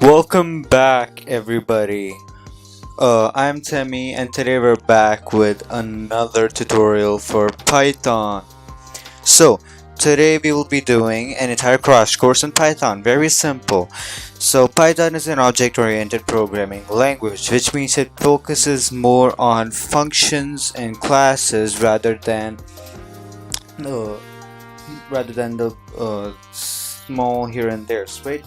Welcome back, everybody. I'm Temmie, and today we're back with another tutorial for Python. So, today we will be doing an entire crash course on Python. Very simple. So, Python is an object-oriented programming language, which means it focuses more on functions and classes uh, rather than the small here and there, right?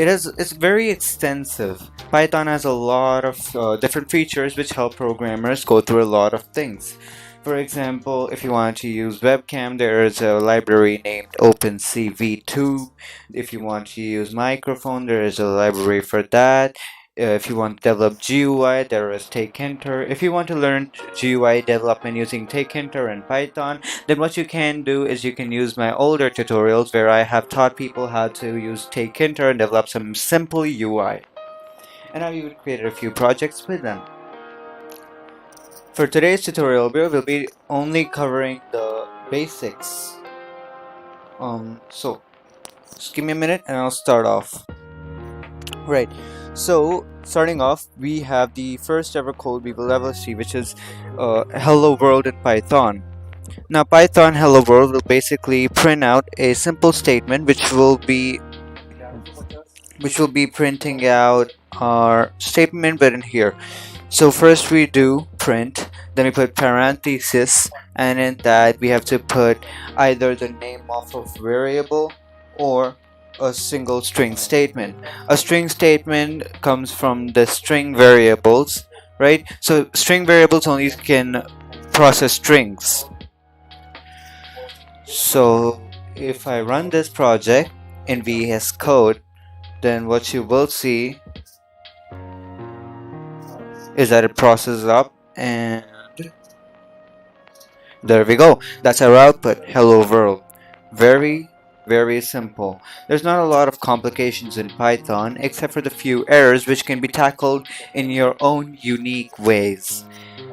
It's very extensive. Python has a lot of different features which help programmers go through a lot of things. For example, if you want to use webcam, there is a library named OpenCV2. If you want to use microphone, there is a library for that. If you want to develop GUI, there is TakeHinter. If you want to learn GUI development using TakeHinter and Python, then what you can do is you can use my older tutorials where I have taught people how to use TakeHinter and develop some simple UI. And I've even created a few projects with them. For today's tutorial, we will be only covering the basics. So just give me a minute and I'll start off. Right. So starting off, we have the first ever code we will ever see, which is hello world in Python. Now Python hello world will basically print out a simple statement which will be printing out our statement within here. So first we do print, then we put parenthesis, and in that we have to put either the name of a variable or a single string statement. A string statement comes from the string variables, right? So string variables only can process strings. So if I run this project in VS Code, then what you will see is that it processes up, and there we go. That's our output. Hello world. Very, very simple. There's not a lot of complications in Python except for the few errors which can be tackled in your own unique ways.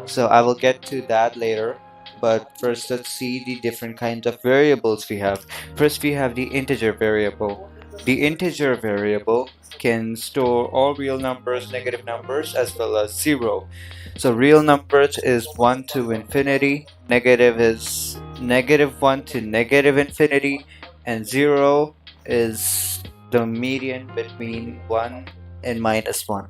So I will get to that later. But first, let's see the different kinds of variables we have. First, we have the integer variable. The integer variable can store all real numbers, negative numbers, as well as 0. So real numbers is 1 to infinity, negative is -1 to negative infinity, and 0 is the median between 1 and -1.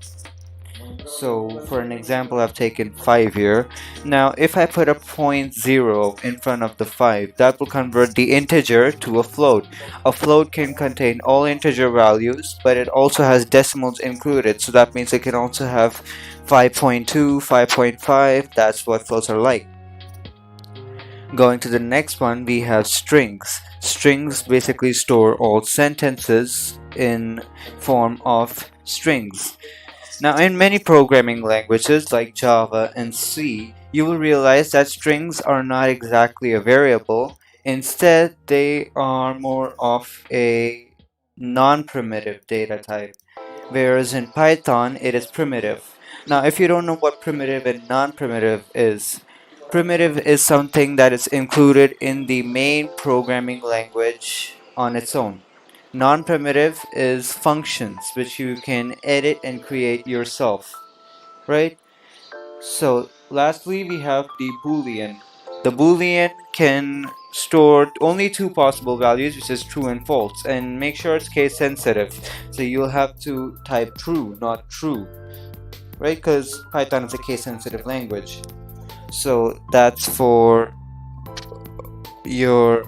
So for an example, I've taken 5 here. Now if I put a point 0 in front of the 5, that will convert the integer to a float. A float can contain all integer values, but it also has decimals included, so that means it can also have 5.2, 5.5. That's what floats are like. Going to the next one, we have strings. Strings basically store all sentences in form of strings. Now, in many programming languages like Java and C, you will realize that strings are not exactly a variable. Instead, they are more of a non-primitive data type, whereas in Python, it is primitive. Now, if you don't know what primitive and non-primitive is, primitive is something that is included in the main programming language on its own. Non-primitive is functions which you can edit and create yourself, right? So lastly, we have the boolean. The boolean can store only two possible values, which is true and false, and make sure it's case sensitive. So you'll have to type true, not true, right? Because Python is a case sensitive language. So that's for your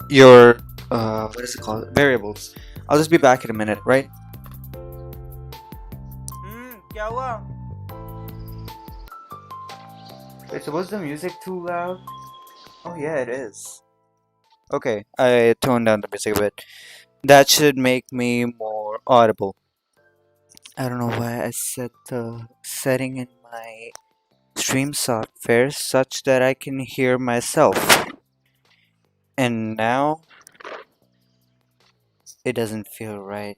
your what is it called, variables. I'll just be back in a minute, right? क्या हुआ? Wait, so was the music too loud? Oh yeah, it is. Okay, I toned down the music a bit. That should make me more audible. I don't know why I set the setting in my stream software such that I can hear myself. And now it doesn't feel right.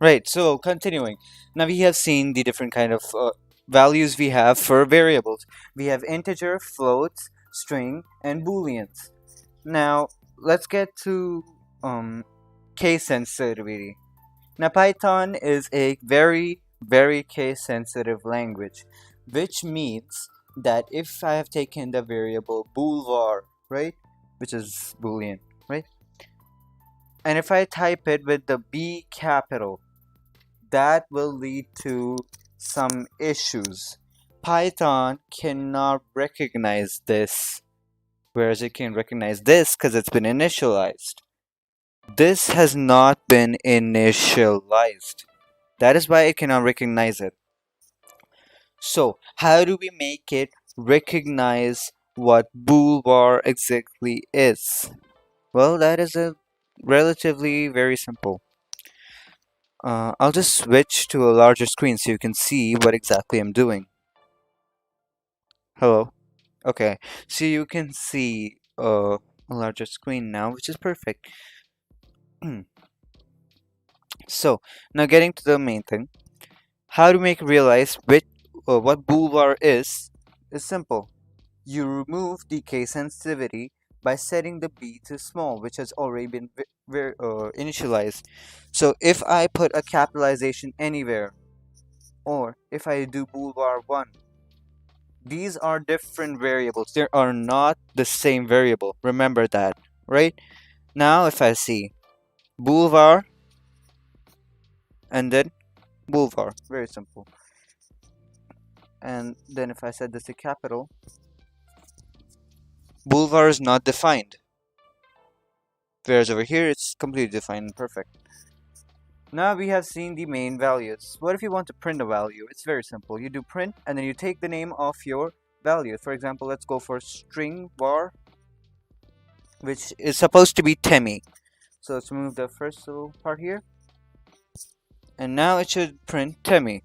Right, so continuing. Now we have seen the different kind of values we have for variables. We have integer, floats, string, and booleans. Now, let's get to case sensitivity. Now, Python is a very, very case sensitive language, which means that if I have taken the variable boolvar, right, which is boolean, right, and if I type it with the B capital, that will lead to some issues. Python cannot recognize this, whereas it can recognize this because it's been initialized. This has not been initialized. That is why it cannot recognize it. So, how do we make it recognize what boolvar exactly is? Well, that is a relatively very simple. I'll just switch to a larger screen so you can see what exactly I'm doing. Hello. Okay, so you can see a larger screen now, which is perfect. So, now getting to the main thing. How to make realize what boolvar is simple. You remove the case sensitivity by setting the b to small, which has already been initialized. So if I put a capitalization anywhere, or if I do boolvar 1, these are different variables. They are not the same variable. Remember that, right? Now if I see boolvar and then boolvar, very simple. And then if I set this to capital, boolvar is not defined. Whereas over here, it's completely defined and perfect. Now we have seen the main values. What if you want to print a value? It's very simple. You do print and then you take the name of your value. For example, let's go for string var, which is supposed to be Temmie. So let's remove the first little part here. And now it should print Temmie.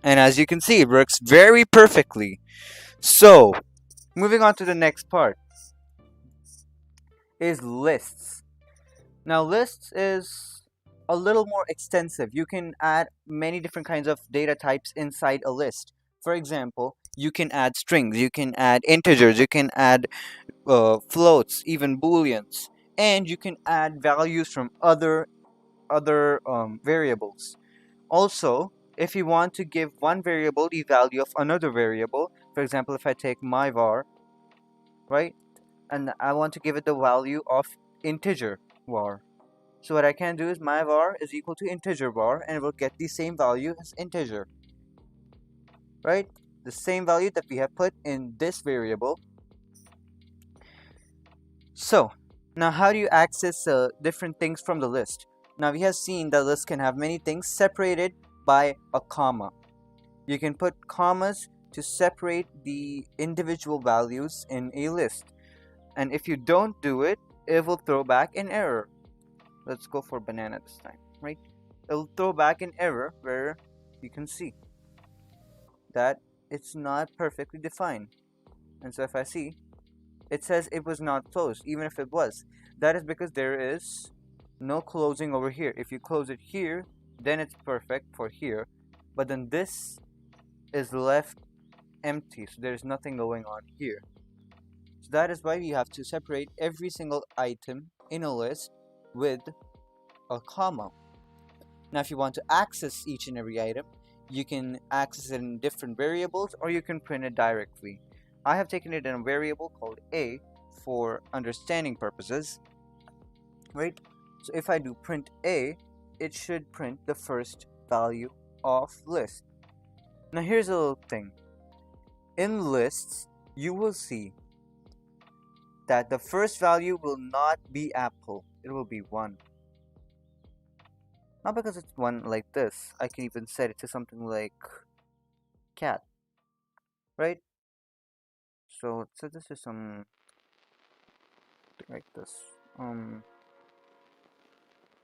And as you can see, it works very perfectly. So, moving on to the next part is lists. Now, lists is a little more extensive. You can add many different kinds of data types inside a list. For example, you can add strings, you can add integers, you can add floats, even booleans, and you can add values from other variables. Also, if you want to give one variable the value of another variable, for example, if I take my var, right, and I want to give it the value of integer var. So what I can do is my var is equal to integer var, and it will get the same value as integer, right? The same value that we have put in this variable. So now how do you access different things from the list? Now we have seen the list can have many things separated by a comma. You can put commas to separate the individual values in a list. And if you don't do it, it will throw back an error. Let's go for banana this time, right? It'll throw back an error where you can see that it's not perfectly defined. And so if I see, it says it was not closed, even if it was. That is because there is no closing over here. If you close it here, then it's perfect for here. But then this is left empty, so there's nothing going on here. So that is why we have to separate every single item in a list with a comma. Now if you want to access each and every item, you can access it in different variables or you can print it directly. I have taken it in a variable called a for understanding purposes, right? So if I do print a, it should print the first value of list. Now here's a little thing. In lists, you will see that the first value will not be apple, it will be 1. Not because it's 1 like this. I can even set it to something like cat, right? So let's set this to something like this.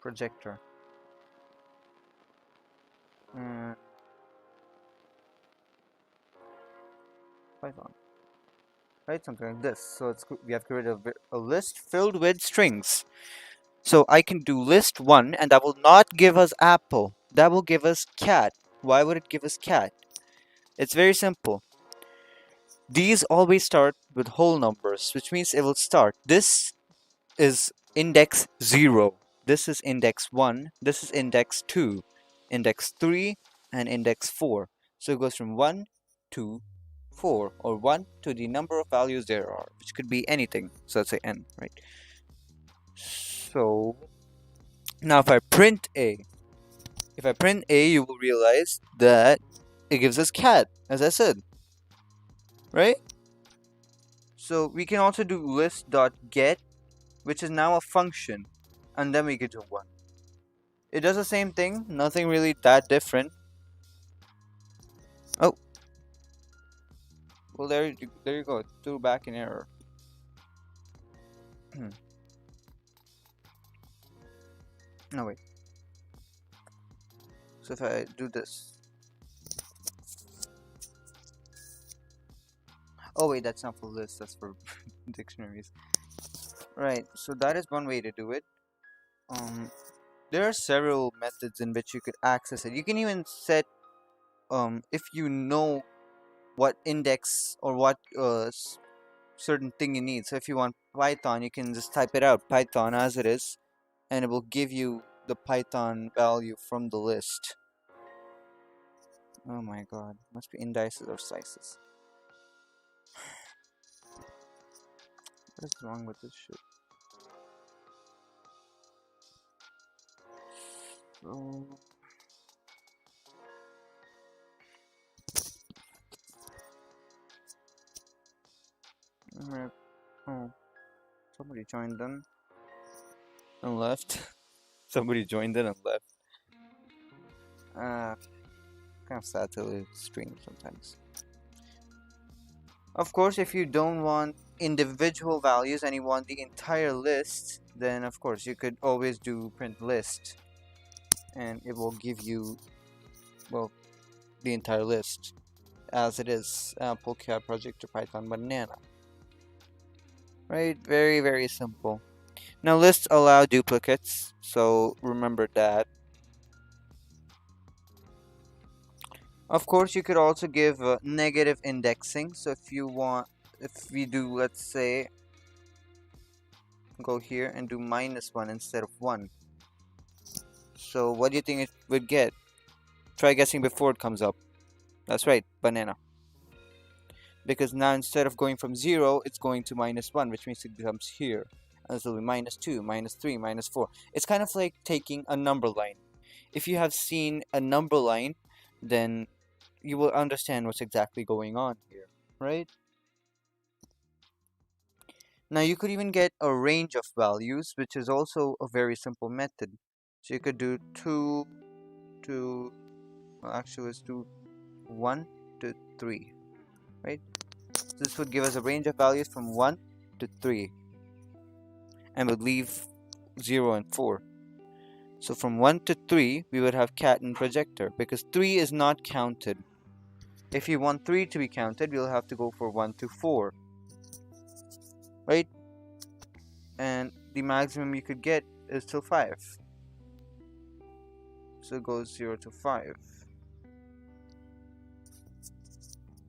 Projector. Python. Right, something like this. So we have created a list filled with strings. So I can do list 1 and that will not give us apple. That will give us cat. Why would it give us cat? It's very simple. These always start with whole numbers, which means it will start. This is index 0. This is index 1. This is index 2, index 3, and index 4. So it goes from 1 to 4, or 1 to the number of values there are, which could be anything. So let's say n, right? So now if I print A, you will realize that it gives us cat, as I said, right? So we can also do list.get, which is now a function, and then we get to 1. It does the same thing, nothing really that different. Oh, well, there you go. It threw back an error. No, wait. So if I do this. Oh, wait, that's not for lists, that's for dictionaries. Right, so that is one way to do it. There are several methods in which you could access it. You can even set, if you know what index or what certain thing you need. So if you want Python, you can just type it out, Python as it is, and it will give you the Python value from the list. Oh my god, must be indices or slices. What is wrong with this shit? So... oh, somebody joined in and left. Somebody joined in and left. Kind of sad to stream sometimes. Of course, if you don't want individual values and you want the entire list, then of course you could always do print list, and it will give you, well, the entire list as it is. Apple, cat, project, or Python, banana. Right? Very, very simple. Now lists allow duplicates, so remember that. Of course, you could also give negative indexing. So if you want, if we do, let's say, go here and do -1 instead of 1. So what do you think it would get? Try guessing before it comes up. That's right, banana. Because now instead of going from 0, it's going to -1, which means it becomes here. And this will be -2, -3, -4. It's kind of like taking a number line. If you have seen a number line, then you will understand what's exactly going on here, right? Now you could even get a range of values, which is also a very simple method. So you could do 2 to, well, actually let's do 1 to 3, right? This would give us a range of values from 1 to 3, and would leave 0 and 4. So from 1 to 3, we would have cat and projector, because 3 is not counted. If you want 3 to be counted, we'll have to go for 1 to 4, right? And the maximum you could get is till 5. So it goes 0 to 5.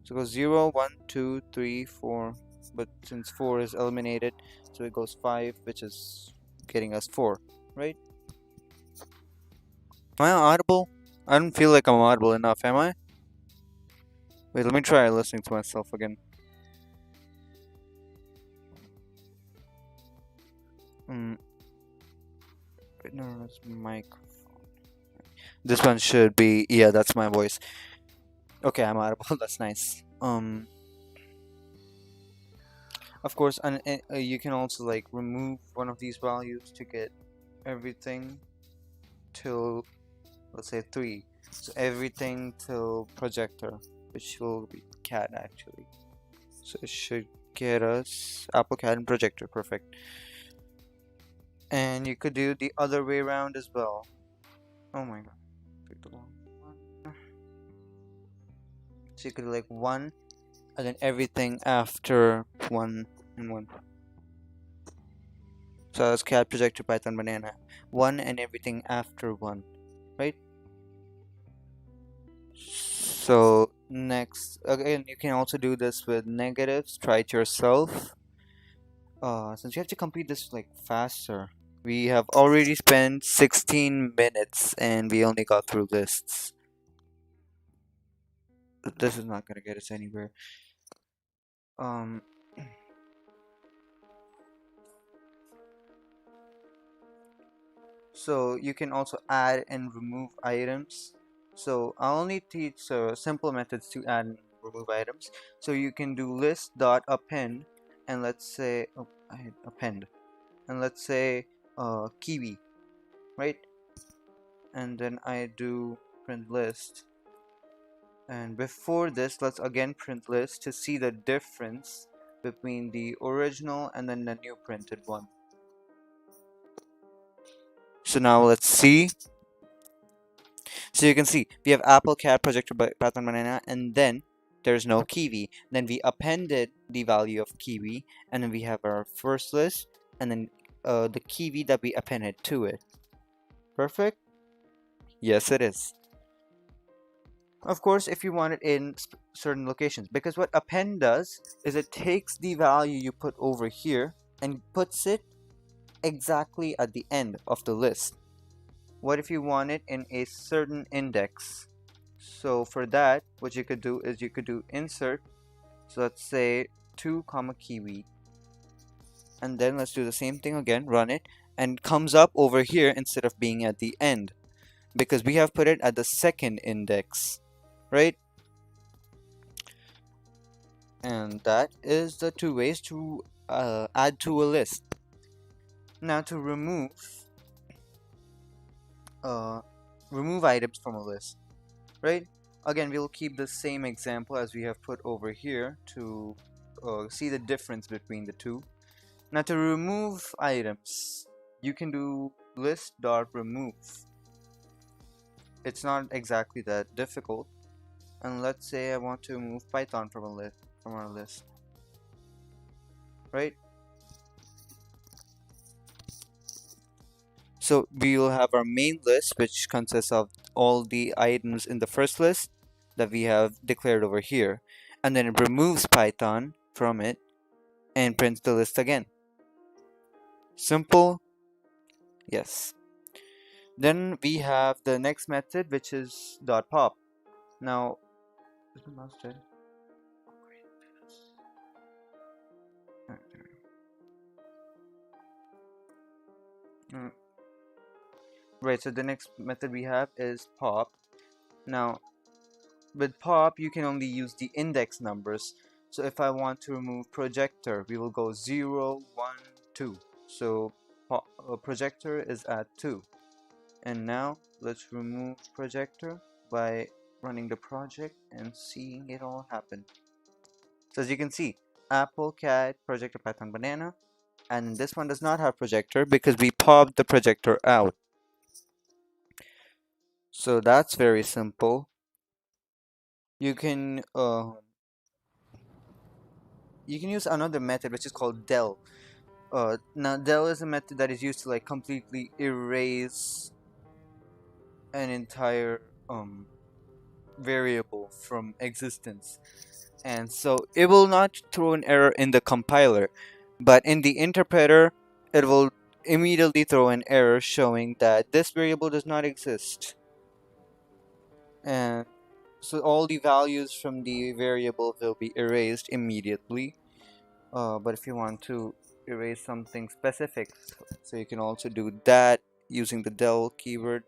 So it goes 0, 1, 2, 3, 4. But since 4 is eliminated, so it goes 5, which is getting us 4, right? Am I audible? I don't feel like I'm audible enough, am I? Wait, let me try listening to myself again. Wait, no, that's microphone. This one should be, yeah, that's my voice. Okay, I'm audible. That's nice. Of course, and you can also like remove one of these values to get everything till, let's say, 3. So everything till projector, which will be cat actually. So it should get us Apple, cat, and projector. Perfect. And you could do the other way around as well. Oh my god, pick the long one. So you could do like 1 and then everything after 1 and 1. So that's cat, projector, Python, banana. 1 and everything after 1, right? So Next, again, you can also do this with negatives. Try it yourself. Since you have to complete this like faster, we have already spent 16 minutes and we only got through lists. This is not gonna get us anywhere. Um, so you can also add and remove items. So I'll only teach simple methods to add and remove items. So you can do list dot append, and let's say I hit append, and let's say kiwi, right? And then I do print list. And before this, let's again print list to see the difference between the original and then the new printed one. So now let's see. So you can see we have apple, cat, projector, python, banana, and then there's no kiwi. Then we appended the value of kiwi, and then we have our first list, and then the kiwi that we appended to it. Perfect? Yes, it is. Of course, if you want it in certain locations, because what append does is it takes the value you put over here and puts it exactly at the end of the list. What if you want it in a certain index? So for that, what you could do is you could do insert. So let's say 2 comma kiwi, and then let's do the same thing again, run it, and comes up over here instead of being at the end, because we have put it at the second index, right? And that is the two ways to add to a list. Now to uh, remove items from a list, right? Again, we'll keep the same example as we have put over here to see the difference between the two. Now to remove items, you can do list.remove. It's not exactly that difficult. And let's say I want to remove Python from our list, right? So we will have our main list, which consists of all the items in the first list that we have declared over here, and then it removes Python from it and prints the list again. Simple, yes. Then we have the next method, which is .pop. Now, is the mouse dead? Mm. Right, so the next method we have is pop. Now, with pop, you can only use the index numbers. So if I want to remove projector, we will go 0, 1, 2. So projector is at 2. And now let's remove projector by running the project and seeing it all happen. So as you can see, apple, cat, projector, python, banana. And this one does not have projector because we popped the projector out. So that's very simple. You can use another method which is called del. Now del is a method that is used to like completely erase an entire variable from existence, and so it will not throw an error in the compiler, but in the interpreter it will immediately throw an error showing that this variable does not exist. And so all the values from the variable will be erased immediately. But if you want to erase something specific, so you can also do that using the del keyword.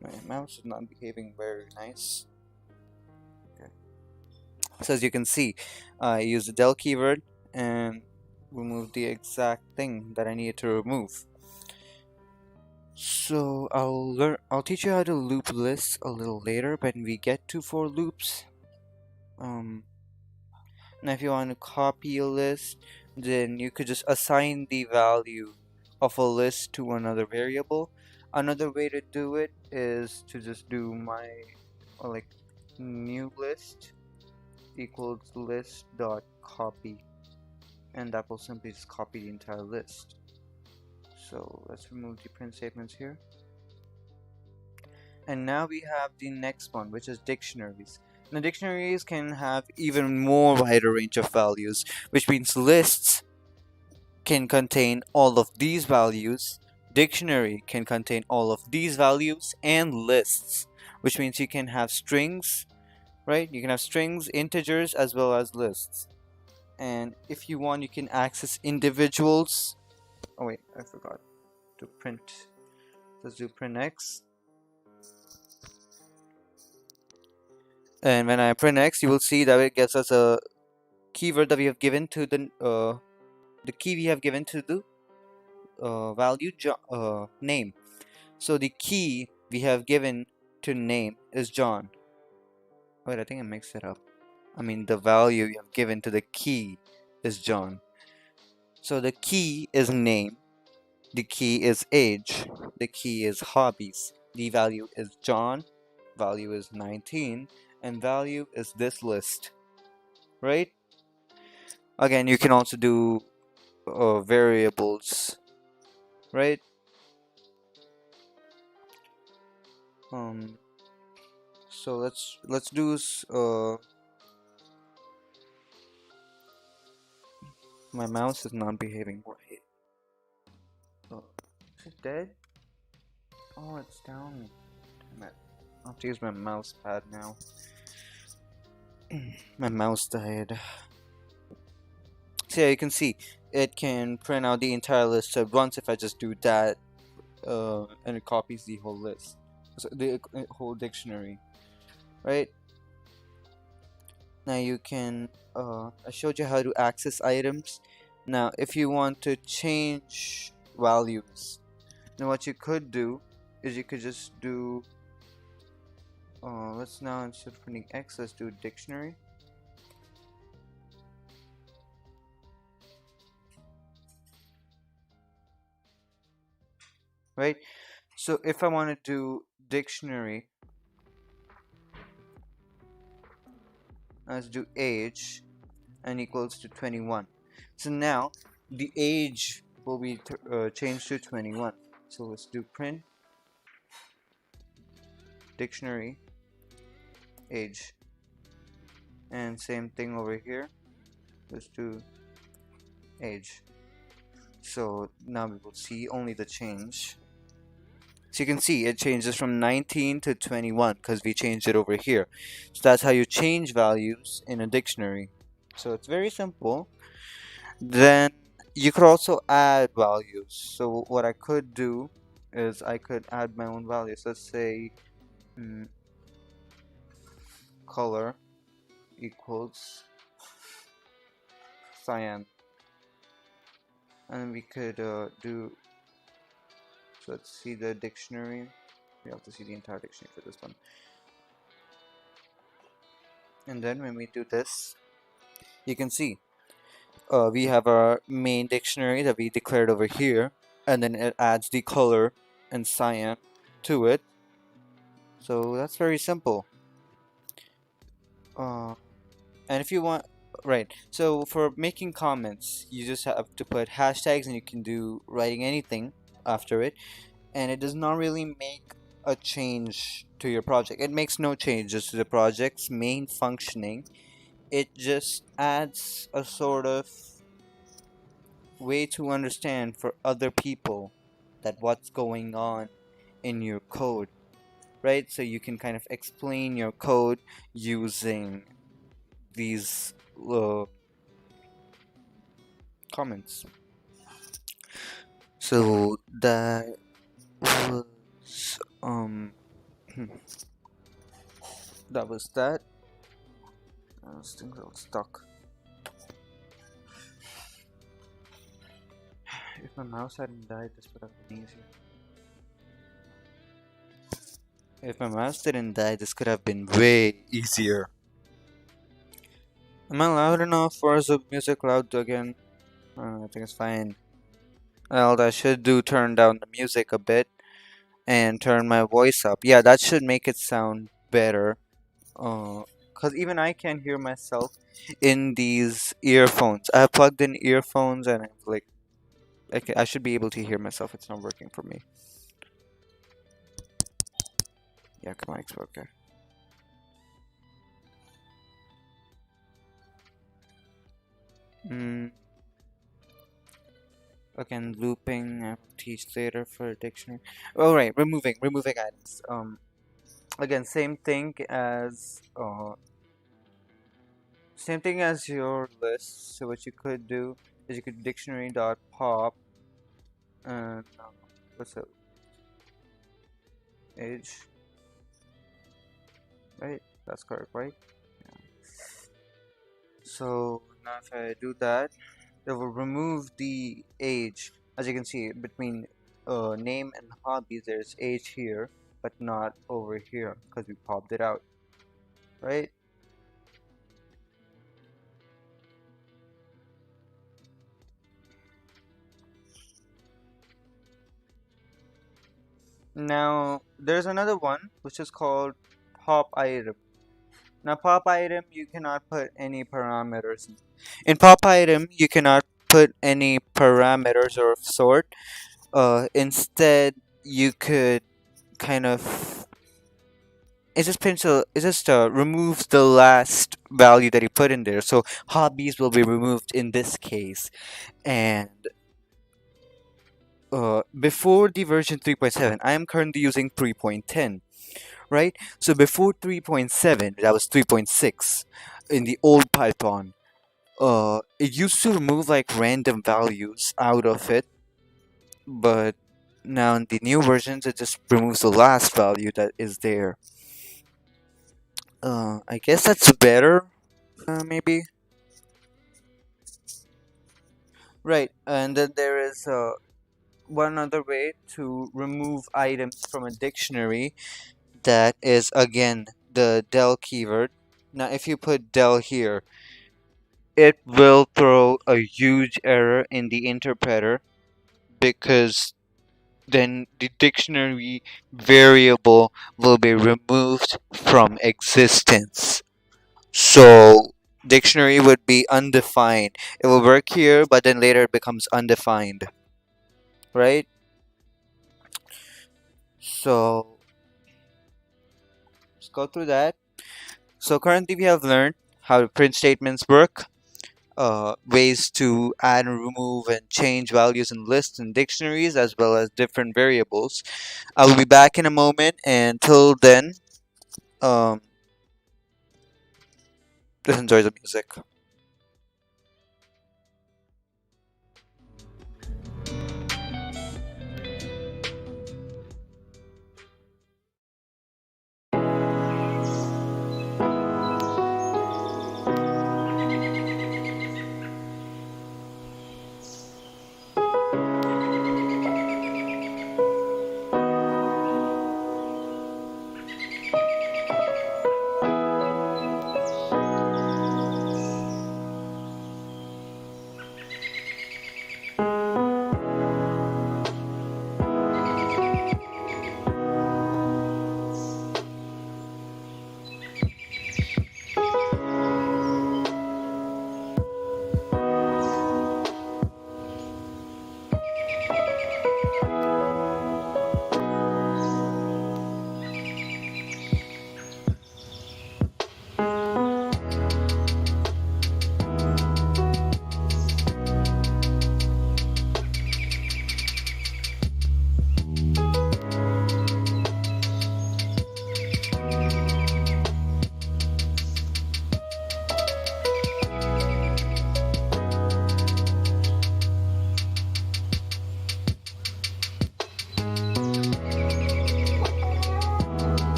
My mouse is not behaving very nice. Okay. So as you can see, I use the del keyword and remove the exact thing that I needed to remove. So I'll teach you how to loop lists a little later when we get to for loops. Now if you want to copy a list, then you could just assign the value of a list to another variable. Another way to do it is to just do my like new list equals list dot copy, and that will simply just copy the entire list. So let's remove the print statements here. And now we have the next one, which is dictionaries. Now, dictionaries can have even more wider range of values, which means lists can contain all of these values, dictionary can contain all of these values, and lists, which means you can have strings, right? You can have strings, integers, as well as lists. And if you want, you can access individuals. Oh wait, I forgot to print. Let's do print x. And when I print x, you will see that it gives us a keyword that we have given to the key we have given to the value name. So the key we have given to name is John. Wait, I think I mixed it up. I mean, the value you have given to the key is John. So the key is name, the key is age, the key is hobbies, the value is John, value is 19, and value is this list, right? Again, you can also do variables, right? Um, so let's do my mouse is not behaving right. Oh, is it dead? Oh, it's down. Damn it. I'll have to use my mouse pad now. My mouse died. So yeah, you can see it can print out the entire list at once if I just do that, and it copies the whole list, so the whole dictionary, right? Now you can. I showed you how to access items. Now, if you want to change values, now what you could do is you could just do. Let's now, instead of printing X, let's do dictionary. Right? So if I want to do dictionary, let's do age and equals to 21. So now the age will be changed to 21. So let's do print dictionary age, and same thing over here. Let's do age. So now we will see only the change. So you can see it changes from 19 to 21 because we changed it over here. So that's how you change values in a dictionary. So it's very simple. Then you could also add values. So what I could do is I could add my own values. Let's say color equals cyan, and we could do. So let's see the dictionary. We have to see the entire dictionary for this one. And then when we do this, you can see we have our main dictionary that we declared over here, and then it adds the color and cyan to it. So that's very simple. And if you want, right, so for making comments, you just have to put hashtags, and you can do writing anything after it, and it does not really make a change to your project. It makes no changes to the project's main functioning. It just adds a sort of way to understand for other people that what's going on in your code, right? So you can kind of explain your code using these comments. So that was that was that. Those things all stuck. If my mouse hadn't died, this would have been easier. If my mouse didn't die, this could have been way easier. Am I loud enough, or is the music loud again? I think it's fine. Well, I should do turn down the music a bit and turn my voice up. Yeah, that should make it sound better. Cause even I can't hear myself in these earphones. I have plugged in earphones, and I'm like, I should be able to hear myself. It's not working for me. Yeah, come on, okay. Mm, again, looping. I will teach later for dictionary. Oh right, removing items. Again, same thing as your list. So what you could do is you could dictionary dot pop and what's it? Age, right? That's correct, right? Yeah. So now if I do that, it will remove the age. As you can see, between name and hobbies, there's age here, but not over here because we popped it out, right? Now there's another one which is called pop item. Now pop item you cannot put any parameters. In pop item you cannot put any parameters or of sort. Instead you could kind of it just removes the last value that you put in there. So hobbies will be removed in this case. And before the version 3.7, I am currently using 3.10, right? So before 3.7, that was 3.6 in the old Python. It used to remove like random values out of it, but now in the new versions, it just removes the last value that is there. I guess that's better, maybe. Right, and then there is one other way to remove items from a dictionary. That is again the del keyword. Now, if you put del here, it will throw a huge error in the interpreter because then the dictionary variable will be removed from existence. So dictionary would be undefined. It will work here, but then later it becomes undefined, right? So let's go through that. So currently we have learned how print statements work, ways to add and remove and change values in lists and dictionaries, as well as different variables. I will be back in a moment, and till then, um, just enjoy the music.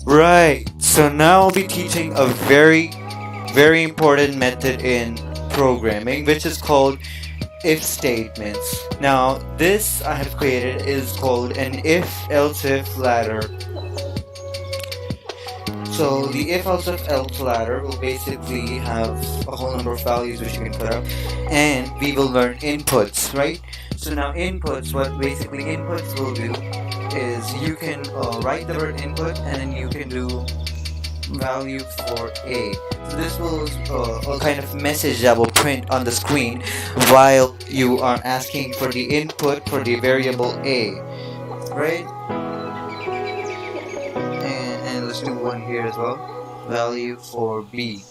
Right. So now I'll be teaching a very important method in programming, which is called if statements. Now, this I have created is called an if-else-if ladder. So the if-else-if-else ladder will basically have a whole number of values which you can put up, and we will learn inputs, right? So now inputs, what basically inputs will do is you can write the word input, and then you can do value for A. So this will a kind of message that will print on the screen while you are asking for the input for the variable A, right? And let's do one here as well. Value for B.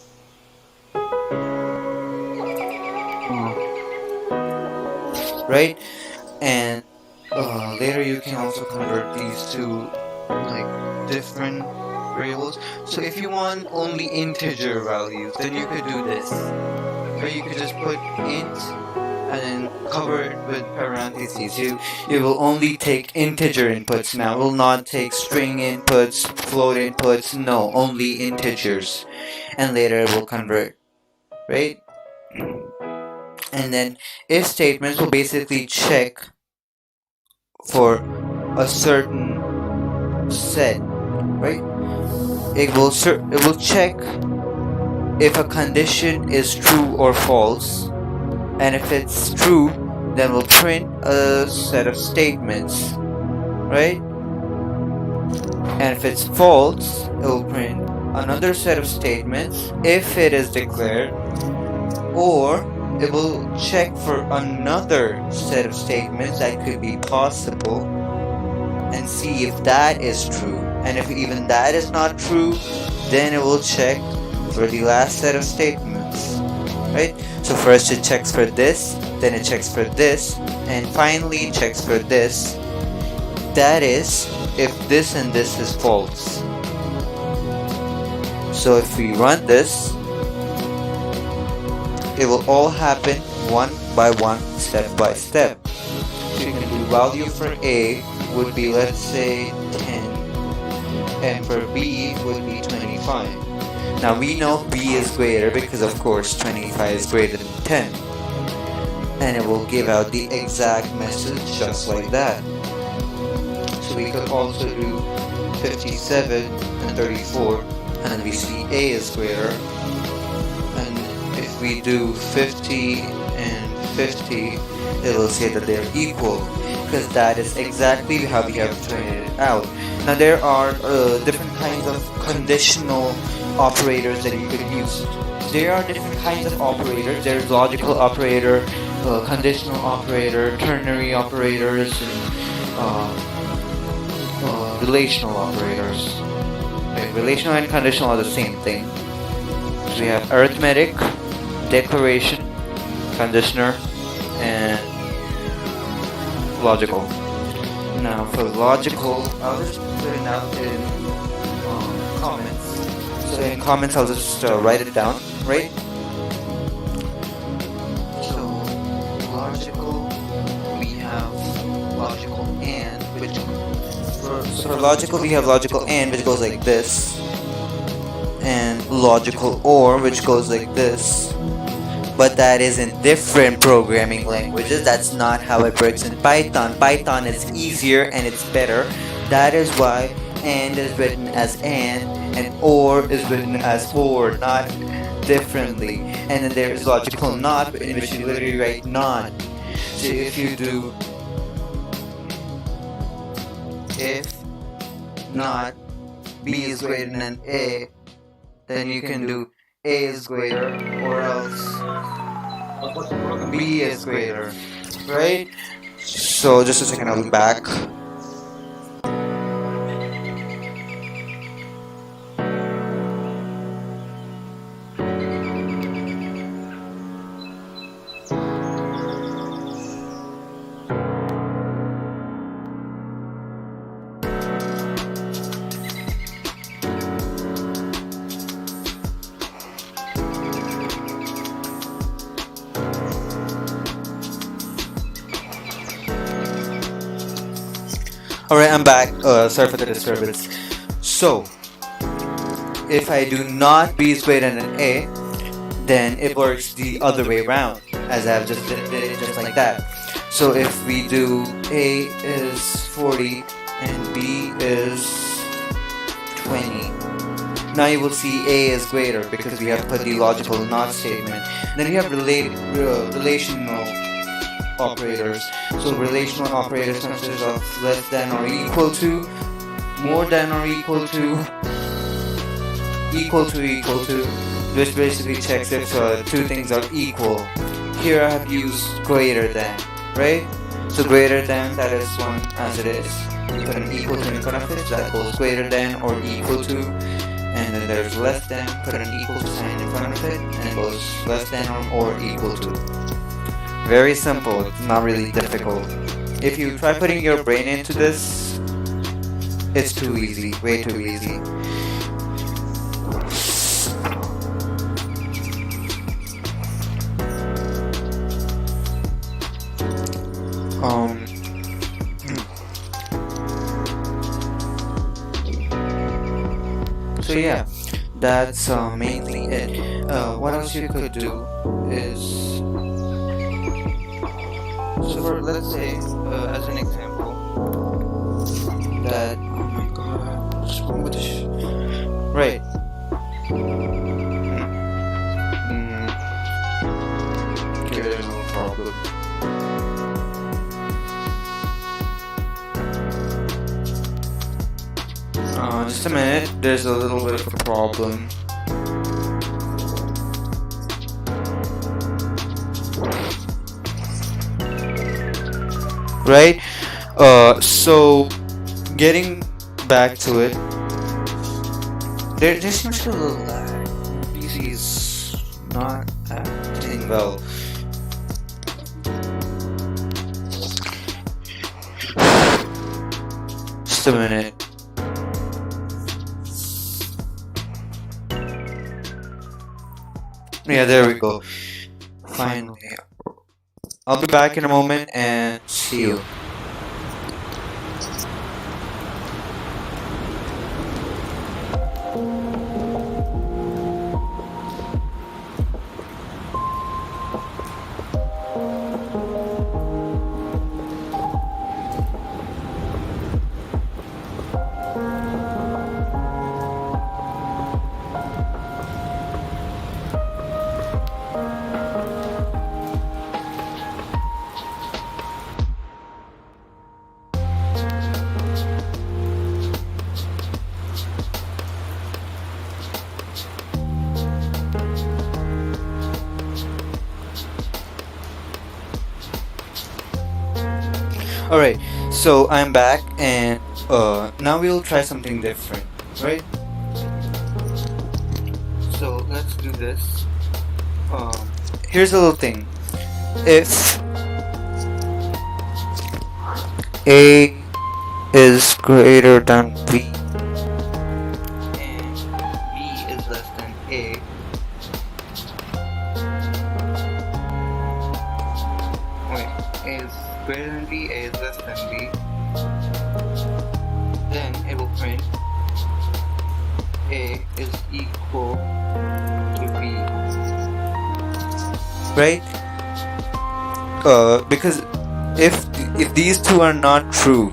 Right? And later you can also convert these to like different variables. So if you want only integer values, then you could do this. Or you could just put int and then cover it with parentheses. You will only take integer inputs now. Will not take string inputs, float inputs. No, only integers. And later it will convert, right? And then if statements will basically check for a certain set, right? It will check if a condition is true or false, and if it's true, then we'll print a set of statements, right? And if it's false, it will print another set of statements if it is declared, or it will check for another set of statements that could be possible and see if that is true. And if even that is not true, then it will check for the last set of statements, right? So first it checks for this, then it checks for this, and finally it checks for this. That is, if this and this is false. So if we run this, it will all happen one by one, step by step. So you can do value for A would be, let's say, 10, and for B would be 25. Now we know B is greater because of course 25 is greater than 10, and it will give out the exact message just like that. So we could also do 57 and 34, and we see A is greater. And if we do 50 and 50, it will say that they're equal, because that is exactly how we have turned it out. Now there are different kinds of conditional operators that you could use. There are different kinds of operators. There's logical operator, conditional operator, ternary operators, and relational operators. Okay, relational and conditional are the same thing. So we have arithmetic, declaration, conditioner, and logical. Now for logical, I'll just put it out in comments. So in comments I'll just write it down, right? So logical, we have logical and, which for logical we have logical and, which goes like this, and logical or, which goes like this. But that is in different programming languages. That's not how it works in Python. Python is easier and it's better. That is why and is written as and or is written as or, not differently. And then there is logical not, in which you literally write not. So if you do if not B is greater than A, then you can do A is greater, or else B is greater, right? So just a second, I'll be back. Alright, I'm back. Sorry for the disturbance. So, if I do not B is greater than A, then it works the other way around, as I've just did it just like that. So if we do A is 40 and B is 20, now you will see A is greater because we have put the logical not statement. Then we have relational operators. So relational operators consist of less than or equal to, more than or equal to, equal to, which basically checks if two things are equal. Here I have used greater than, right? So greater than, that is one as it is. Put an equal to in front of it, so that goes greater than or equal to. And then there's less than, put an equal to sign in front of it, and it goes less than or equal to. Very simple, it's not really difficult. If you try putting your brain into this, it's too easy, way too easy. So yeah, that's mainly it. What else you could do is, so for, let's say, as an example, that, oh my god, what's wrong with this? Right. Give it a little problem. Just a minute, there's a little bit of a problem. Right? So getting back to it, there seems to be a little lag. PC is not acting well. Just a minute. Yeah, there we go. Finally. I'll be back in a moment and see you. Alright, so I'm back and now we'll try something different, right? So let's do this. Here's a little thing. If A is greater than B and B is less than A, A is greater than B, A is less than B, then it will print A is equal to B, right? Because if these two are not true,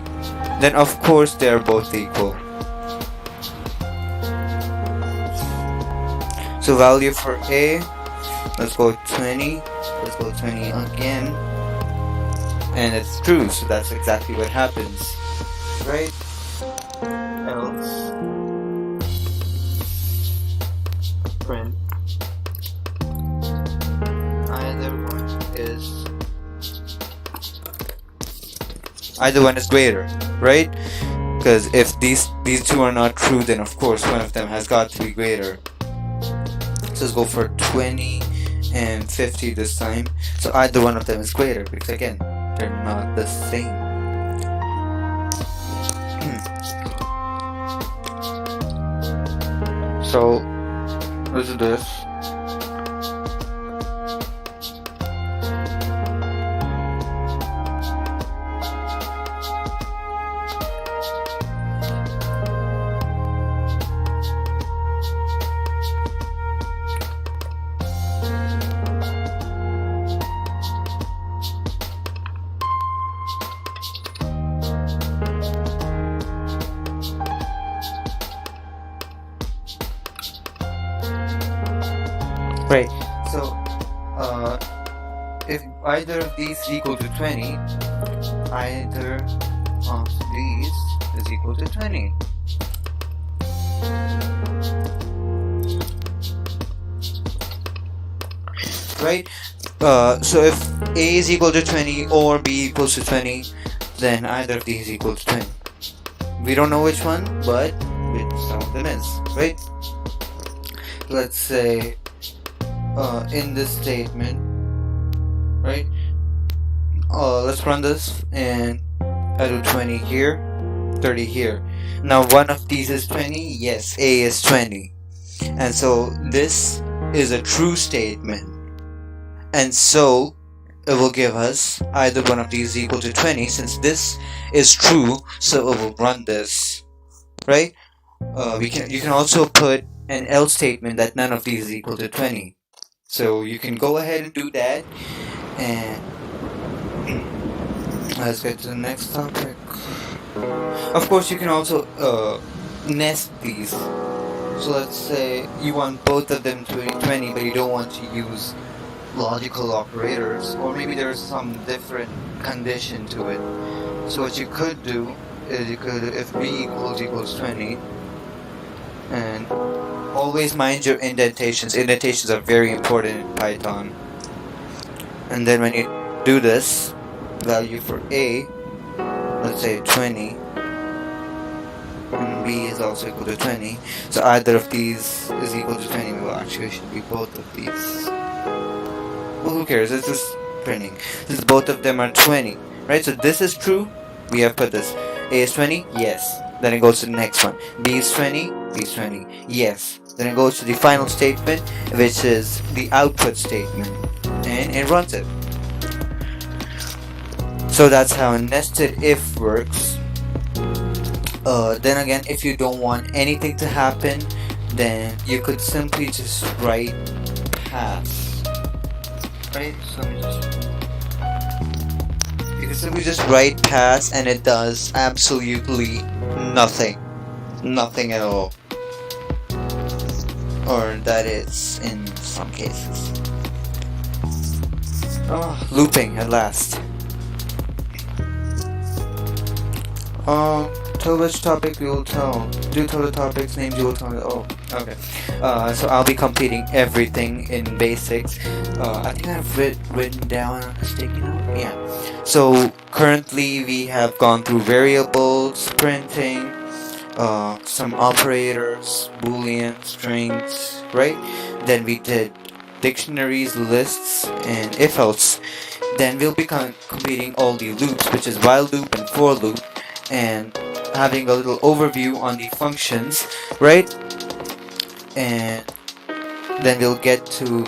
then of course they are both equal. So value for A, let's go 20, let's go 20 again, and it's true, so that's exactly what happens, right? Else print either one is greater, right? Because if these two are not true, then of course one of them has got to be greater. So let's go for 20 and 50 this time. So either one of them is greater, because again, they're not the same. So let's do this. Right, so if either of these is equal to 20, either of these is equal to 20. right? So if A is equal to 20 or B equals to 20, then either of these equals 20. We don't know which one, but some of them is, right? Let's say in this statement, right? Let's run this, and I do 20 here, 30 here. Now one of these is 20. Yes, A is 20, and so this is a true statement, and so it will give us either one of these equal to 20. Since this is true, so it will run this, right? You can also put an else statement that none of these is equal to 20. So you can go ahead and do that, and let's get to the next topic. Of course, you can also nest these. So let's say you want both of them to be 20, but you don't want to use logical operators, or maybe there's some different condition to it. So what you could do is you could, if b equals 20, and always mind your indentations. Indentations are very important in Python. And then when you do this, value for a, let's say 20, and b is also equal to 20, so either of these is equal to 20. Well, actually it should be both of these. Well, who cares, it's just printing. Since both of them are 20, right? So this is true, we have put this. A is 20, yes. Then it goes to the next one. B is 20, B is 20, yes. Then it goes to the final statement, which is the output statement, and it runs it. So that's how a nested if works. Then again, if you don't want anything to happen, then you could simply just write pass. Right? So you can simply just write pass, and it does absolutely nothing. Nothing at all. Or that is in some cases. Oh, looping at last. Tell which topic you will tell. Do tell the topics, names you will tell. Oh, okay. So I'll be completing everything in basics. I think I've written down on a sticky note. Yeah. So currently we have gone through variables, printing, some operators, boolean, strings, right? Then we did dictionaries, lists, and if else. Then we'll be completing all the loops, which is while loop and for loop, and having a little overview on the functions, right? And then we'll get to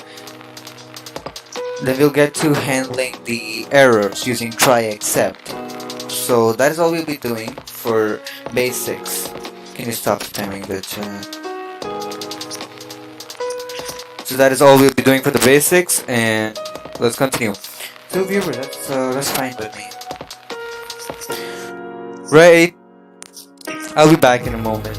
handling the errors using try except. So that is all we'll be doing for basics. Can you stop spamming the chat? So that is all we'll be doing for the basics, and let's continue. So viewers, that's fine with me. Right, I'll be back in a moment.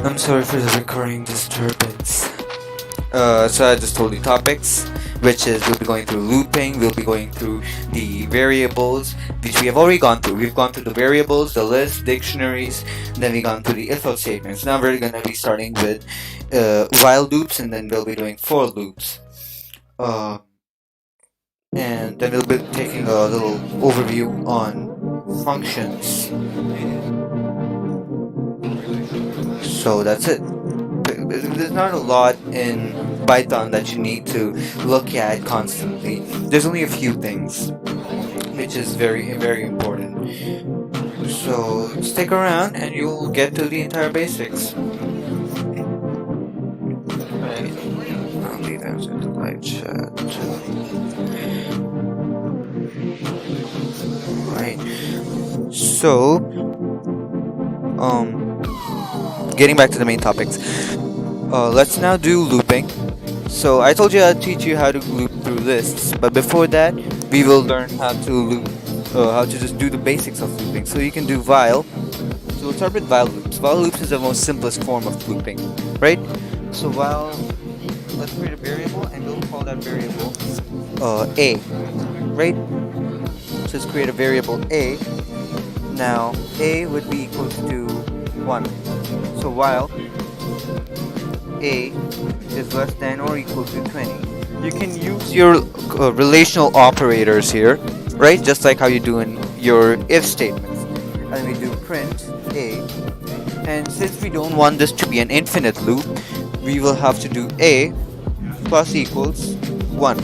I'm sorry for the recurring disturbance. So I just told you topics, which is we'll be going through looping, we'll be going through the variables, which we have already gone through. We've gone through the variables, the list, dictionaries, then we've gone through the if-else statements. Now we're going to be starting with while loops, and then we'll be doing for loops. And then we'll be taking a little overview on functions. So that's it. There's not a lot in Python that you need to look at constantly. There's only a few things, which is very, very important. So stick around and you'll get to the entire basics. Right. I'll leave answer to live chat. Right. So, getting back to the main topics. Let's now do looping. So I told you I'd teach you how to loop through lists, but before that, we will learn how to loop how to just do the basics of looping. So you can do while. So we'll start with while loops. While loops is the most simplest form of looping, right? So while, let's create a variable and we'll call that variable a, right? So let's create a variable a. Now a would be equal to 1. So while a is less than or equal to 20, you can use your relational operators here, right? Just like how you do in your if statements. And we do print a, and since we don't want this to be an infinite loop, we will have to do a plus equals 1,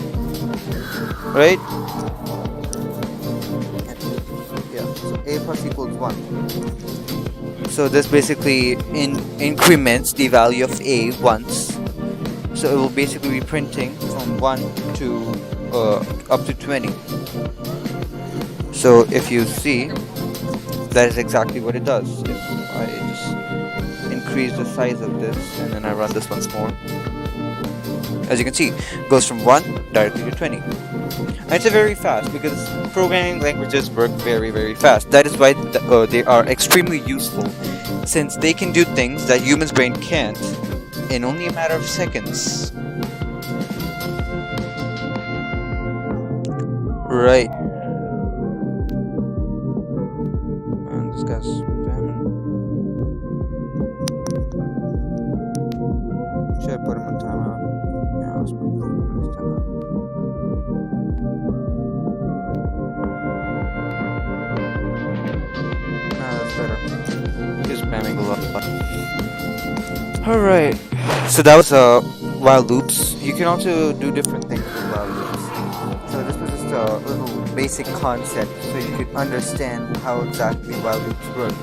right? Yeah, so a plus equals 1. So this basically increments the value of a once. So it will basically be printing from 1 to up to 20. So if you see, that is exactly what it does. If I just increase the size of this and then I run this once more, as you can see, it goes from 1 directly to 20. And it's very fast because programming languages work very fast. That is why they are extremely useful, since they can do things that humans' brain can't in only a matter of seconds. Right. And this guy's spamming. Should I put him on timeout? Yeah, let's put him on timeout. Nah, that's better. He's spamming a lot. Alright. So that was while loops. You can also do different things with while loops. So this was just a little basic concept so you could understand how exactly while loops work.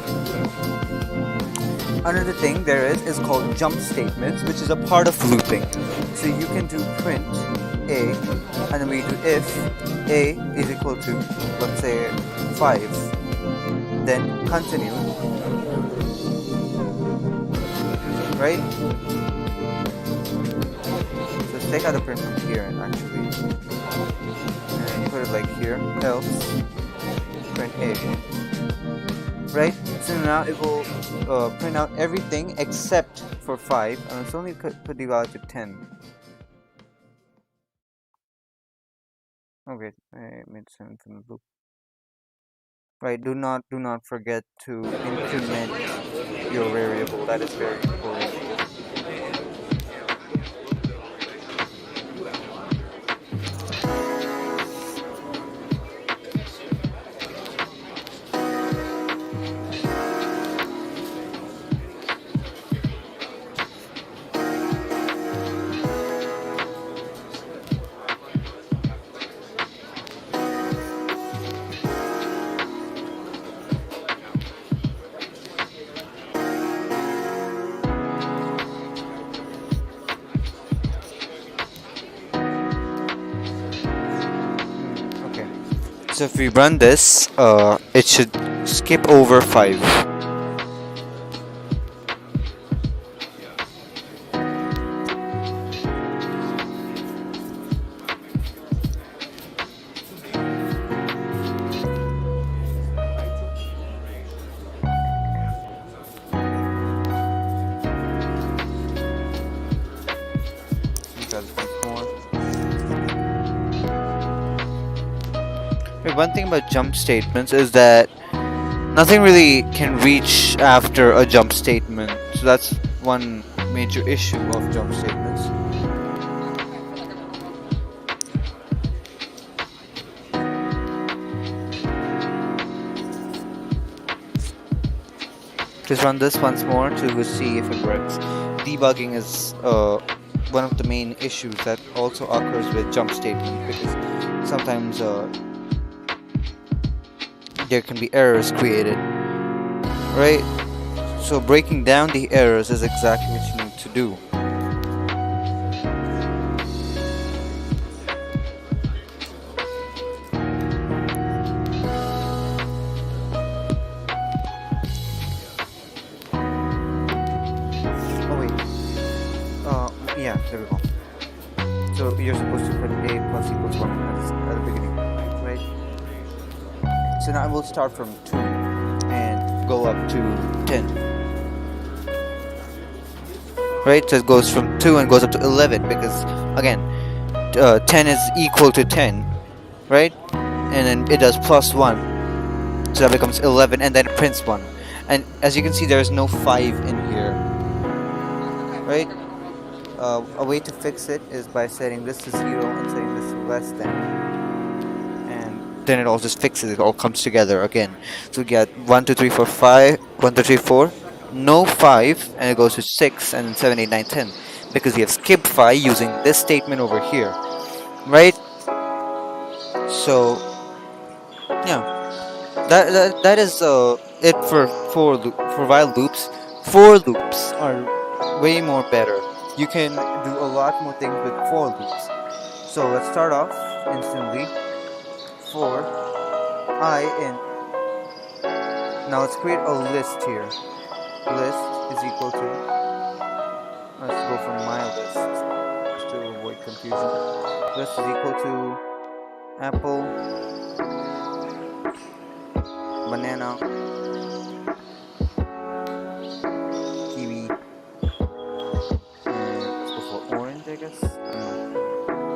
Another thing there is called jump statements, which is a part of looping. So you can do print a, and then we do if a is equal to, let's say, 5, then continue, right? So let's take out the print from here and actually put it like here, else print a, right? So now it will print out everything except for 5, and it's only put the value to 10. Okay, I made 7 from the loop. Right, do not forget to increment your variable. That is very important. So if we run this, it should skip over 5. One thing about jump statements is that nothing really can reach after a jump statement. So that's one major issue of jump statements. Just run this once more to see if it works. Debugging is one of the main issues that also occurs with jump statements, because sometimes there can be errors created, right? So breaking down the errors is exactly what you need to do. Oh wait, yeah, there we go. So you're supposed to put a plus equals 1 at the beginning, right? So now we'll start from 2 and go up to 10. Right, so it goes from 2 and goes up to 11 because again 10 is equal to 10, right? And then it does plus 1, so that becomes 11, and then it prints 1. And as you can see, there's no 5 in here, right? A way to fix it is by setting this to 0 and setting this to less than, and then it all just fixes it, all comes together again. So we get 1 2 3 4 5, 1 2 3 4, no 5, and it goes to 6, and then 7 8 9 10, because we have skipped 5 using this statement over here, right? So yeah, that is it for while loops. For loops are way more better. You can do a lot more things with for loops. So let's start off instantly. For I in. Now let's create a list here. List is equal to. Let's go for my list just to avoid confusion. List is equal to apple, banana, kiwi, and let's go for orange, I guess.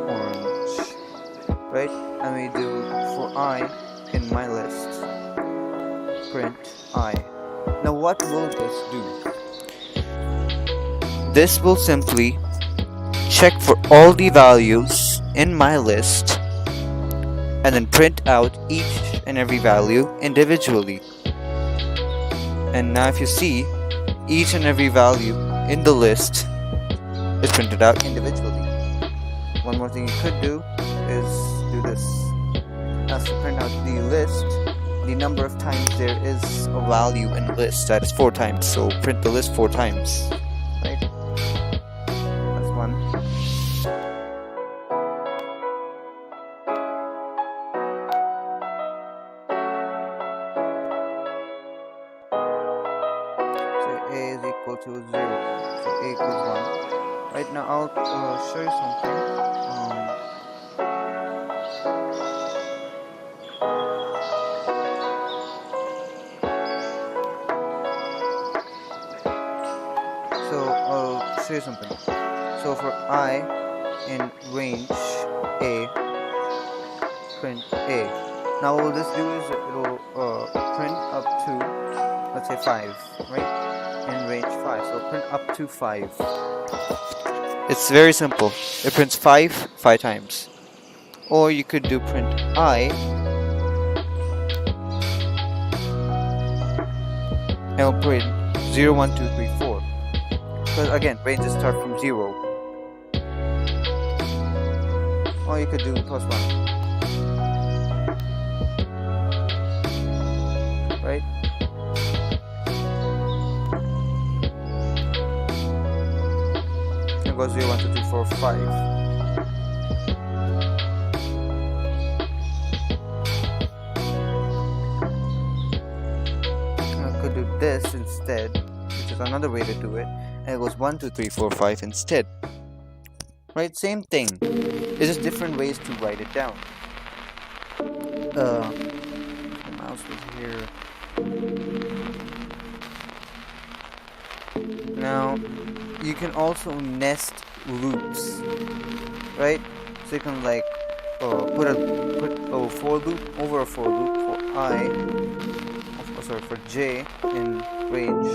Orange, right? And we do for I in my list, print I. Now what will this do? This will simply check for all the values in my list and then print out each and every value individually. And now if you see, each and every value in the list is printed out individually. One more thing you could do is do this. As to print out the list, the number of times there is a value in the list, that is 4 times. So print the list 4 times, right? That's one. A is equal to 0, so A equals 1. Right now I'll show you something. So I'll show you something. So for I in range A, print A. Now what this do is it will print up to, let's say 5, right? In range 5, so print up to 5. It's very simple. It prints 5 times. Or you could do print I, and it'll print 0 1 2 3 4. Because again, ranges start from 0. Or you could do plus 1. Right? It goes 0 1 2 3 4 5. I could do this instead, which is another way to do it, and it goes 1 2 3 4 5 instead. Right? Same thing. It's just different ways to write it down. The mouse was here. Now you can also nest loops, right? So you can like put a for loop over a for loop for I, for J in range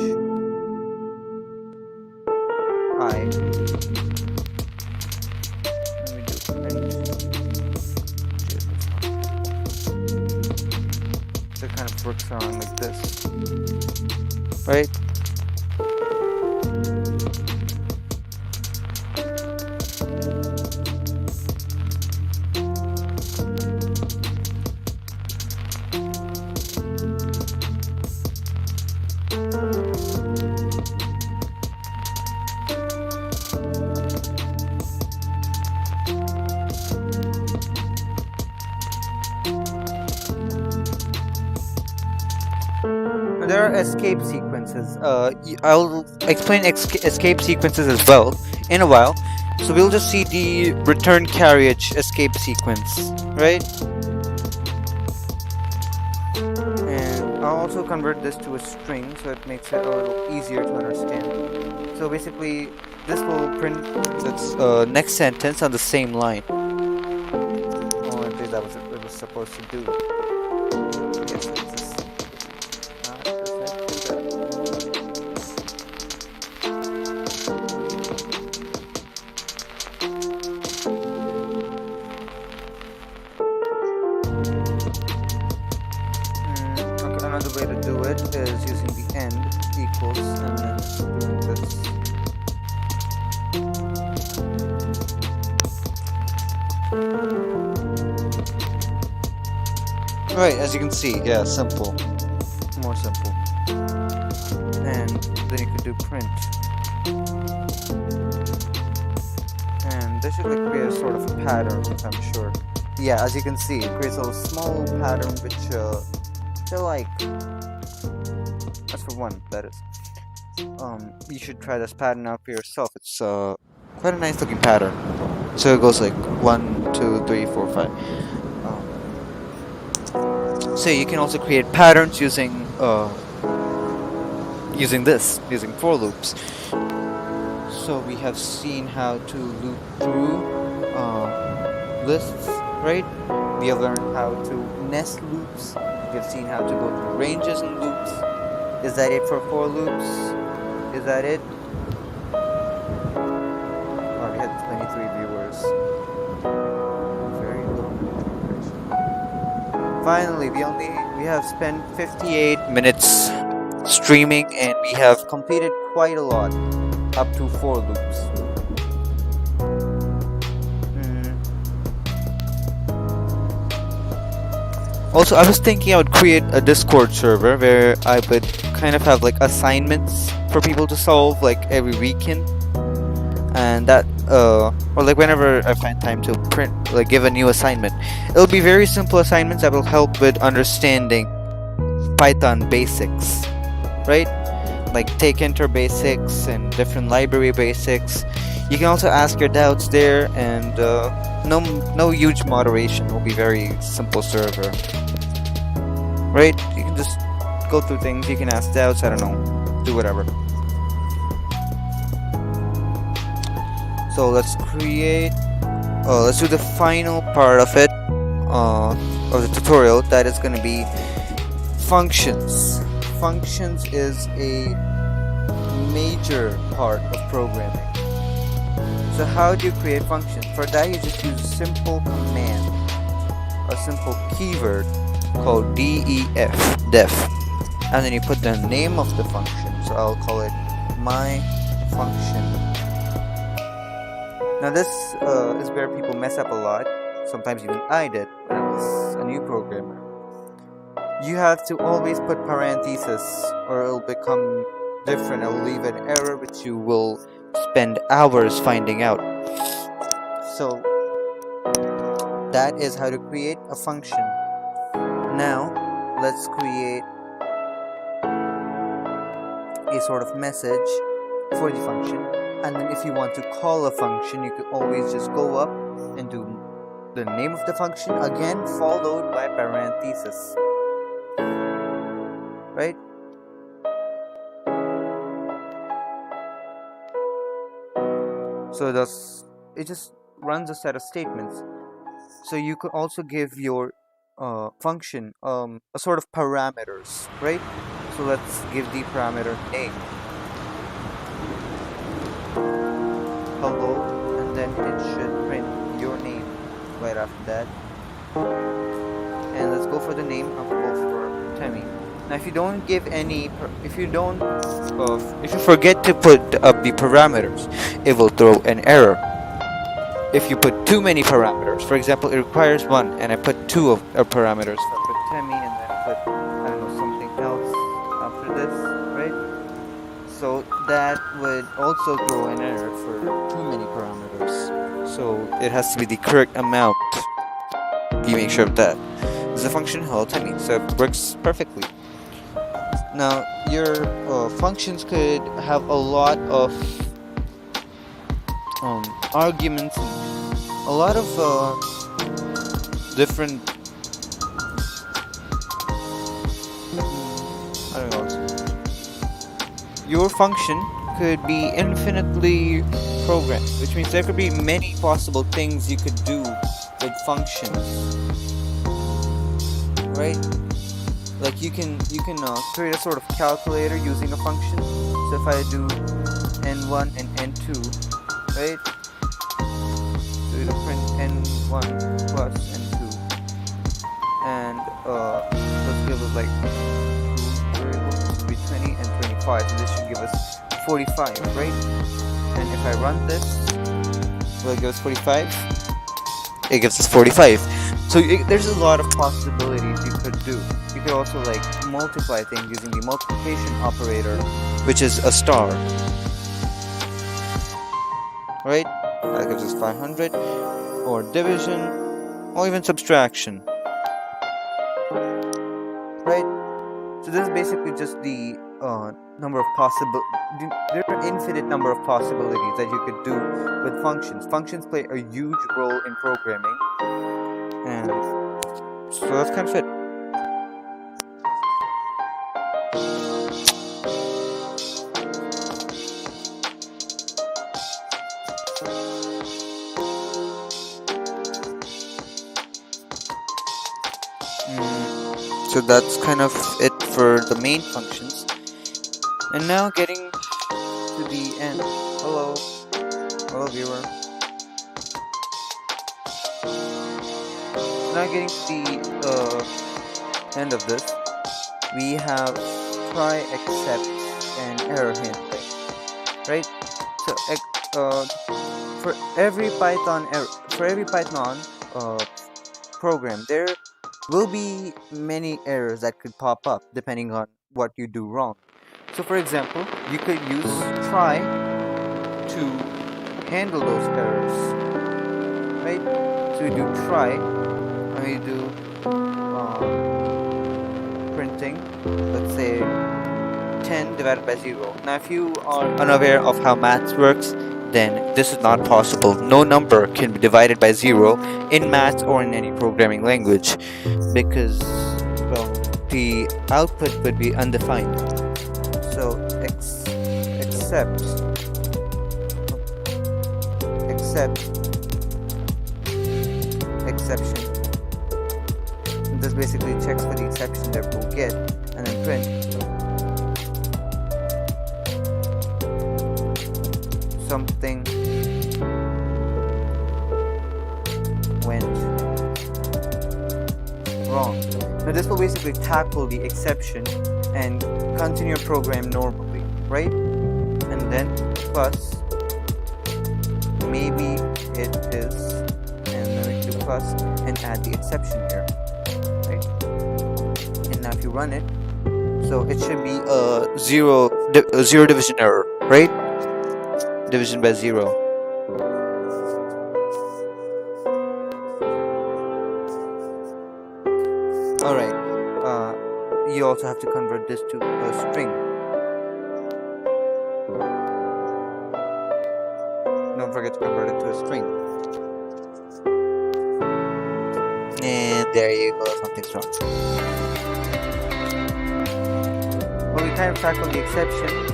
I. Let me do print J. So it kind of works around like this, right? There are escape sequences. I'll explain escape sequences as well in a while. So we'll just see the return carriage escape sequence, right? also convert this to a string, so it makes it a little easier to understand. So basically, this will print its next sentence on the same line. Oh, I think that was what it was supposed to do. Yes, it's just not okay, another way to do it is using the end equals and then doing this. Right, as you can see, yeah, simple. More simple. And then you can do print. And this should like create a sort of pattern, I'm sure. Yeah, as you can see, it creates a small pattern which they're like, that's for one, that is. You should try this pattern out for yourself. It's quite a nice looking pattern. So it goes like 1, 2, 3, 4, 5. So you can also create patterns using using for loops. So we have seen how to loop through lists, right? We have learned how to nest loops. We have seen how to go through ranges and loops. Is that it for loops? Is that it? Oh, we had 23 viewers. Very little information. Finally, we have spent 58 minutes streaming, and we have completed quite a lot, up to 4 loops. Also, I was thinking I would create a Discord server where I would kind of have like assignments for people to solve like every weekend, and that or like whenever I find time to give a new assignment. It'll be very simple assignments that will help with understanding Python basics, right? Like take enter basics and different library basics. You can also ask your doubts there, and no huge moderation. It will be very simple server, right? You can just go through things. You can ask doubts. I don't know, do whatever. So let's create. Let's do the final part of it, of the tutorial. That is going to be functions. Functions is a major part of programming. So how do you create functions? For that, you just use a simple command, a simple keyword called def, and then you put the name of the function. So I'll call it my function. Now this is where people mess up a lot. Sometimes even I did when I was a new programmer. You have to always put parentheses, or it'll become different. It'll leave an error which you will spend hours finding out. So that is how to create a function. Now let's create a sort of message for the function, and then if you want to call a function, you could always just go up and do the name of the function again, followed by parentheses, right? So it just runs a set of statements. So you could also give your function a sort of parameters, right? So let's give the parameter name, hello, and then it should print your name right after that. And let's go for the name. I'll go for Temmie. Now if you don't give any, if you forget to put up the parameters, it will throw an error. If you put too many parameters, for example, it requires 1, and I put 2 of parameters. So I put Temmie and then I put, I don't know, something else after this, right? So that would also throw an error for too many parameters. So it has to be the correct amount. You make sure of that. There's a function hello Temmie, so it works perfectly. Now your functions could have a lot of arguments, a lot of different your function could be infinitely programmed, which means there could be many possible things you could do with functions, right? Like you can create a sort of calculator using a function. So if I do n1 and n2, right? So it'll print n1 plus n2, and let's give us like two variables to be 20 and 25. So this should give us 45, right? And if I run this, will it give us 45? It gives us 45. So there's a lot of possibilities you could do. You could also like multiply things using the multiplication operator, which is a star, right? That gives us 500, or division, or even subtraction, right? So this is basically just the number of possible. There are infinite number of possibilities that you could do with functions. Functions play a huge role in programming, and so that's kind of it. So that's kind of it for the main functions. And now getting to the end. Hello viewer. Now getting to the end of this, we have try, except, and error handling, right? So for every Python program, there will be many errors that could pop up depending on what you do wrong. So for example, you could use try to handle those errors, right? So we do try, and we do printing, let's say 10 divided by 0. Now if you are unaware of how maths works, then this is not possible. No number can be divided by 0 in maths or in any programming language, because, well, the output would be undefined. So except exception. This basically checks for the exception that we'll get, and then print. Something went wrong. Now this will basically tackle the exception and continue your program normally, right? And then plus, maybe it is, and then we do plus and add the exception here, right? And now if you run it, so it should be a zero division error, right? Division by 0. Alright, you also have to convert this to a string. Don't forget to convert it to a string. And there you go, something's wrong. Well, we kind of tackled the exception.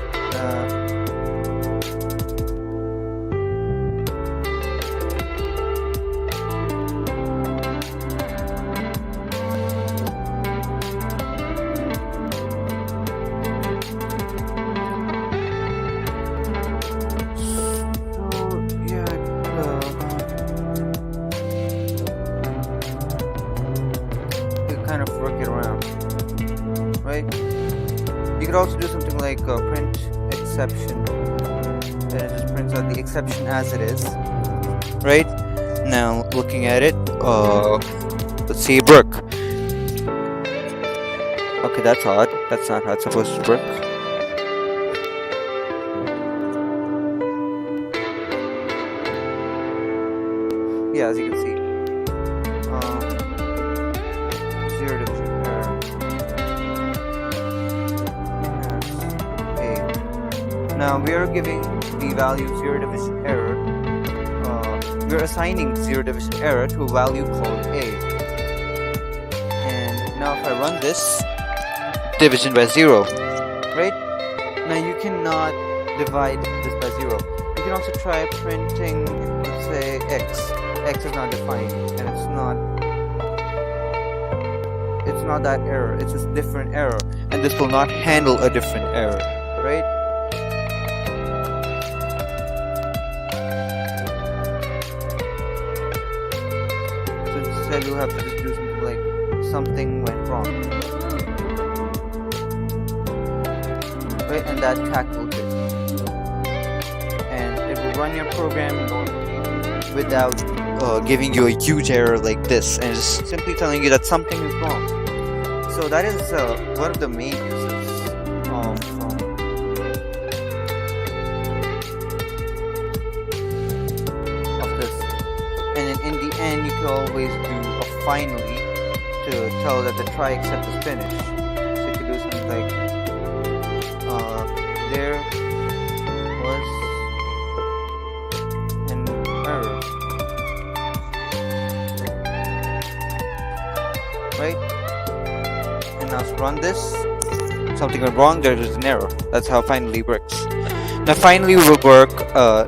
Kind of work it around, right? You could also do something like print exception, and it just prints out the exception as it is, right? Now looking at it, let's see, Brooke. Okay, that's odd. That's not how it's supposed to work. Yeah, as you can see. Now we are giving the value 0 division error. We are assigning 0 division error to a value called a. And now if I run this, division by 0, right? Now you cannot divide this by 0. You can also try printing, let's say, x. X is not defined, and it's not that error, it's a different error, and this will not handle a different error, right? So instead you have to just do something like something went wrong, right? And that tackled it, and it will run your program normally without giving you a huge error like this, and just simply telling you that something is wrong. So that is one of the main uses of this. And then in the end, you can always do a finally to tell that the try except is finished. So you can do something like there was an error, right? And now run this. Something went wrong, there is an error. That's how finally works. Now finally will work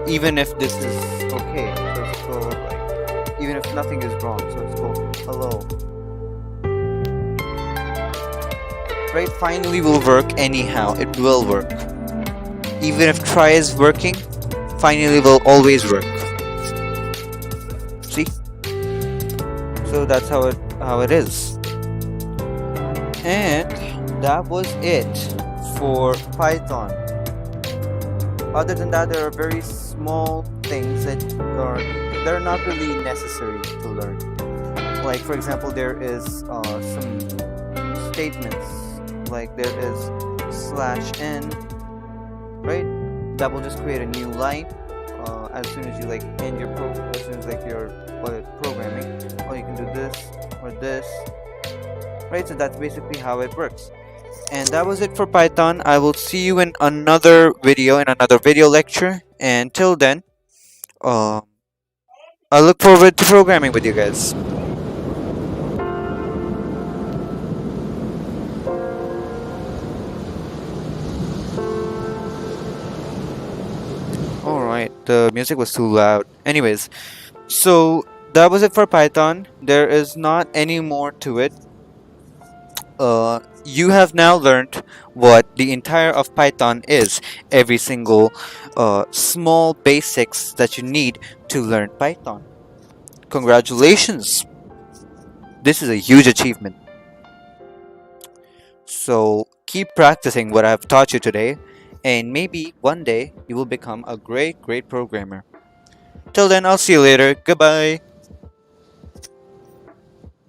even if this is okay. So let's go like even if nothing is wrong. So let's go hello. Right, finally will work anyhow. It will work. Even if try is working, finally will always work. See? So that's how it is. And that was it for Python. Other than that, there are very small things they're not really necessary to learn. Like for example, there is some statements, like there is /n, right? That will just create a new line as soon as you like end your as soon as like you're programming. Or you can do this or this. Right, so that's basically how it works. And that was it for Python. I will see you in another video, lecture. And till then, I look forward to programming with you guys. Alright, the music was too loud. Anyways, so that was it for Python. There is not any more to it. You have now learned what the entire of Python is, every single small basics that you need to learn Python. Congratulations! This is a huge achievement. So keep practicing what I've taught you today, and maybe one day you will become a great programmer. Till then, I'll see you later. Goodbye!